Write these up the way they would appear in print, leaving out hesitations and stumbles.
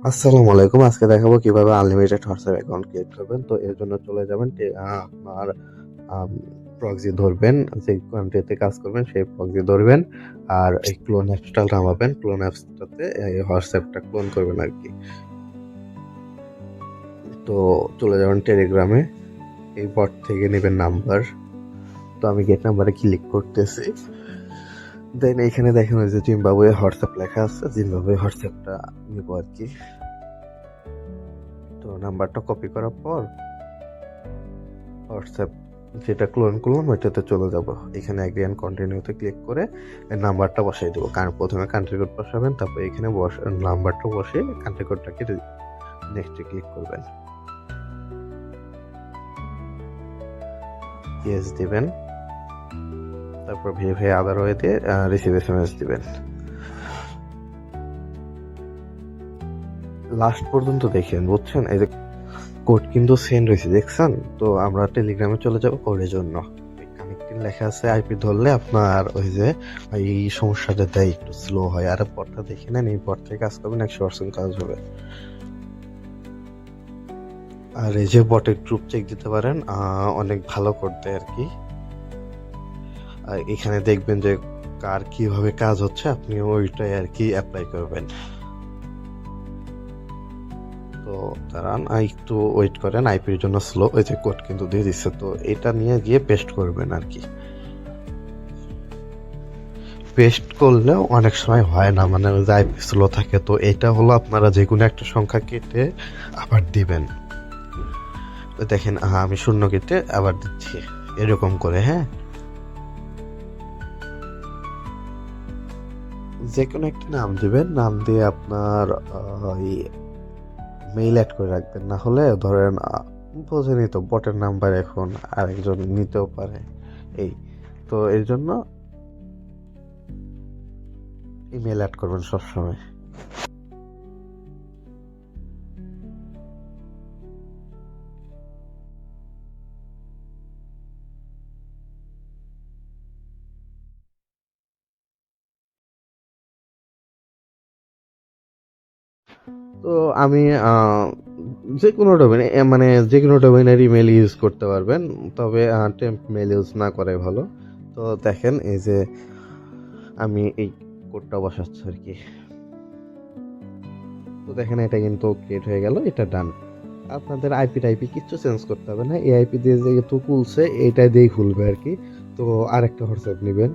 আসসালামু আলাইকুম। আজকে দেখাবো কিভাবে আনলিমিটেড হোয়াটসঅ্যাপ অ্যাকাউন্ট ক্রিয়েট করবেন। তো এর জন্য চলে যাবেন আপনার আম প্রক্সি ধরবেন, যে কান্ট্রিতে কাজ করবেন সেই প্রক্সি ধরবেন। আর এই ক্লোন অ্যাপসটা নামাবেন। ক্লোন অ্যাপসটাতে এই হোয়াটসঅ্যাপটা ক্লোন করবেন আরকি। তো চলে যাবেন টেলিগ্রামে। এই বট থেকে নিবেন নাম্বার। তো আমি গেট নাম্বারে ক্লিক করতেছি। দেন এইখানে দেখেন ওই যে জিম্বাবুয়ে হোয়াটসঅ্যাপ লেখা আছে। জিম্বাবুয়ে হোয়াটসঅ্যাপটা নিবো আরকি। তো নাম্বারটা কপি করার পর হোয়াটসঅ্যাপ যেটা ক্লোন করলাম ওইটাতে চলে যাব। এখানে এগ্রি অ্যান্ড কন্টিনিউতে ক্লিক করে নাম্বারটা বসাই দেবো। কারণ প্রথমে কান্ট্রি কোড বসাবেন, তারপর এখানে নাম্বারটা বসে কান্ট্রি কোডটাকে নেক্সটে ক্লিক করবেন। ইয়েস দিবেন, তারপর ভেরিফাই আদার ওয়েতে রিসিভ এসএমএস দিবেন। লাস্ট পর্যন্ত দেখেন, বুঝছেন? এই যে কোড কিন্তু সেন্ড হয়েছে, দেখছেন? তো আমরা টেলিগ্রামে চলে যাব কোডের জন্য। কানেক্টিং লেখা আছে, আইপি ধরলে আপনার ওই যে এই সমস্যাটা দেয়, একটু স্লো হয়। আর পরটা দেখে নেন, এই পর থেকে কাজ করবেন, 100% কাজ হবে। আর এই যে বটের গ্রুপ চেক দিতে পারেন, অনেক ভালো কোড দেয় আর কি। এখানে দেখবেন যে কার কিভাবে কাজ হচ্ছে, আপনি ওইটাই আর কি অ্যাপ্লাই করবেন। তো দাঁড়ান, একটু ওয়েট করেন, আইপির জন্য স্লো। ওই যে কোড কিন্তু দিয়ে দিচ্ছে, তো এটা নিয়ে গিয়ে পেস্ট করবেন আর কি। পেস্ট করলেও অনেক সময় হয় না, মানে ওই যে আইপি স্লো থাকে। তো এটা হলো আপনারা যে কোনো একটা সংখ্যা কেটে আবার দিবেন। ওই দেখেন, আমি শূন্য কেটে আবার দিচ্ছি, এরকম করে। হ্যাঁ, যে কোনো একটা নাম দিবেন, নাম দিয়ে আপনার মেইল অ্যাড করে রাখবেন। না হলে ধরেন বোঝেনি তো, বটের নাম্বার এখন আরেকজন নিতেও পারে। এই তো এর জন্য ইমেল অ্যাড করবেন সবসময়। তো আমি যে কোনো ডোমেনে, মানে যে কোনো ডোমেনের ইমেল ইউজ করতে পারবেন, তবে টেম্প মেল ইউজ না করাই ভালো। তো দেখেন, এই যে আমি এই কোডটা বসাচ্ছি আর কি। তো দেখেন, এটা কিন্তু ক্রিয়েট হয়ে গেল, এটা ডান। আপনাদের আইপি টাইপি কিচ্ছু চেঞ্জ করতে হবে না, এই আইপি দিয়ে যেহেতু খুলছে এইটা দিয়েই খুলবে আর কি। তো আরেকটা হোয়াটসঅ্যাপ নেবেন।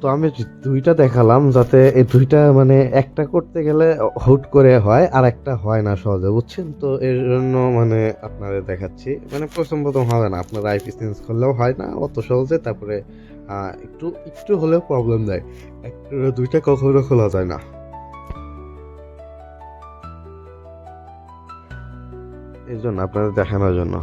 তো আমি দুইটা দেখালাম, যাতে এই দুইটা মানে একটা করতে গেলে হুট করে হয়, আর একটা হয় না সহজে, বুঝছেন? তো এর জন্য মানে আপনাদের দেখাচ্ছি, মানে প্রথম প্রথম হবে না, আপনার আইপি চেঞ্জ করলেও হয় না অত সহজে। তারপরে একটু একটু হলেও প্রবলেম দেয়, একটা দুইটা কখনো খোলা যায় না। এই জন্য আপনাদের দেখানোর জন্য।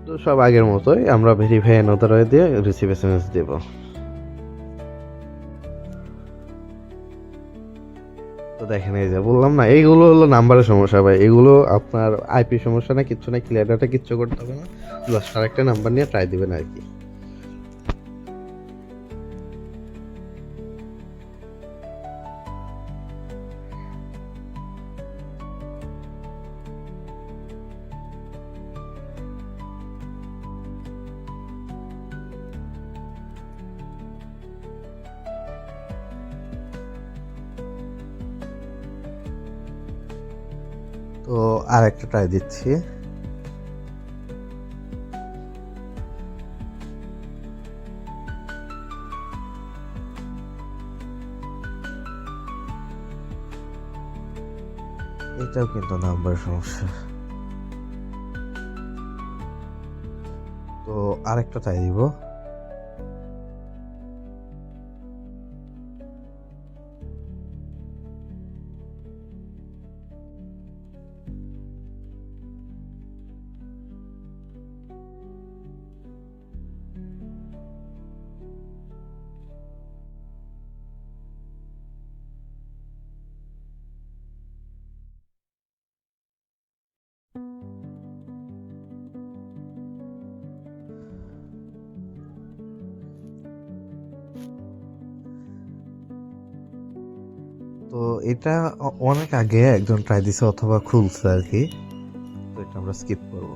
তো সব আগের মতোই আমরা ভেরিফাই অ্যানাদার ওয়ে দিয়ে রিসিভ এসএমএস দেব। তো দেখেন, এই যে বললাম না, এইগুলো হলো নাম্বারের সমস্যা ভাই। এগুলো আপনার আইপি সমস্যা না, কিচ্ছু না, ক্লিয়ার ডাটা কিচ্ছু করতে হবে না। জাস্ট আরেকটা নাম্বার নিয়ে ট্রাই দিবেন আর কি। তো আরেকটা ট্রাই দিচ্ছি। এটাও কিন্তু নাম্বার সমস্যা। তো আরেকটা ট্রাই দিব। তো এটা অনেক আগে একজন ট্রাই দিছে অথবা খুলছে আর কি, তো এটা আমরা স্কিপ করবো।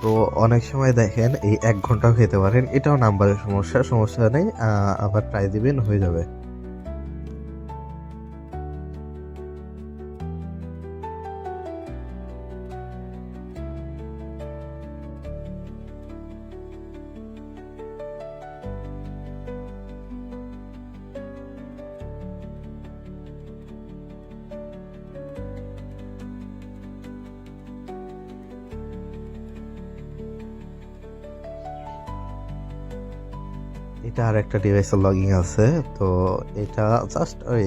তো অনেক সময় দেখেন এই 1 ঘন্টাও খেতে পারেন, এটাও নাম্বারের সমস্যা নেই, আবার ট্রাই দিবেন হয়ে যাবে। এটা আর একটা ডিভাইসের লগইন আছে, তো এটা জাস্ট ওই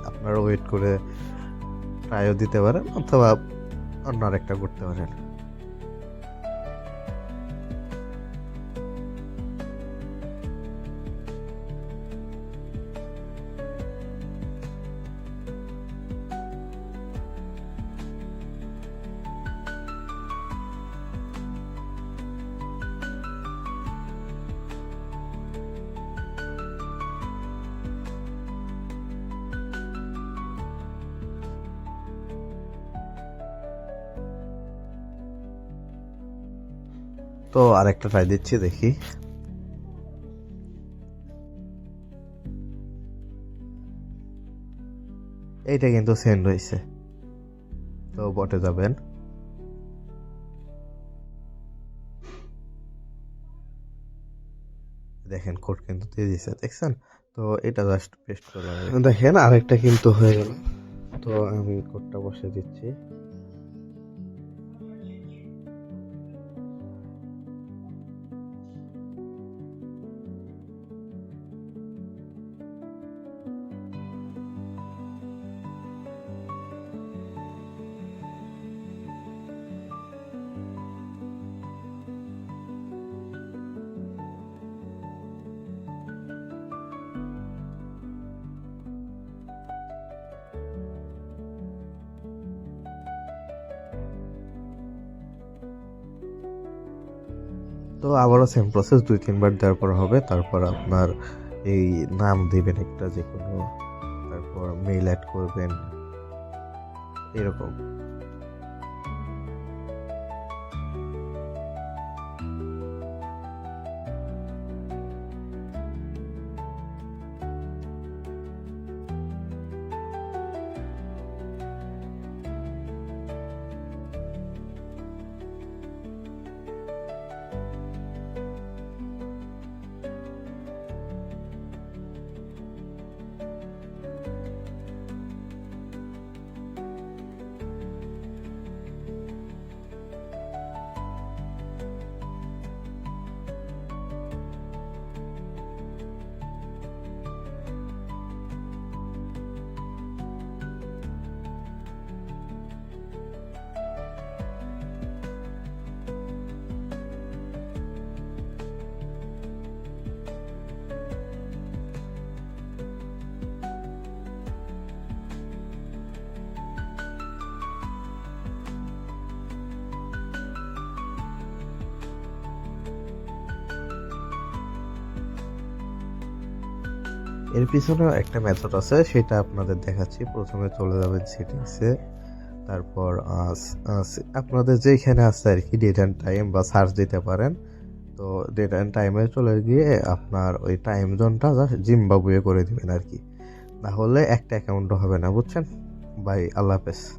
আপনারা ওয়েট করে ট্রাইও দিতে পারেন অথবা অন্য আরেকটা করতে পারেন। তো আরেকটা ট্রাই দিচ্ছি, দেখি। এইটা কিন্তু সেন্ড হয়েছে, তো বটে যাবেন। দেখেন কোড কিন্তু দিয়ে দিছে, দেখছেন? তো এটা জাস্ট পেস্ট করলাম, দেখেন আরেকটা কিন্তু হয়ে গেল। তো আমি কোডটা বসে দিচ্ছি। তো আবারও সেম প্রসেস 2-3 বার দেওয়ার পর হবে। তারপর আপনার এই নাম দিবেন একটা যে কোনো, তারপর মেইল অ্যাড করবেন এরকম। এর পিছনেও একটা মেথড আছে, সেটা আপনাদের দেখাচ্ছি। প্রথমে চলে যাবেন সেটিংসে, তারপর আপনাদের যেখানে আছে আর কি ডেট অ্যান্ড টাইম বা সার্চ দিতে পারেন। তো ডেট অ্যান্ড টাইমে চলে গিয়ে আপনার ওই টাইম জোনটা জাস্ট জিম্বাবুয়ে করে দিবেন আর কি, না হলে একটা অ্যাকাউন্টও হবে না, বুঝছেন? বাই, আল্লাহ হাফেজ।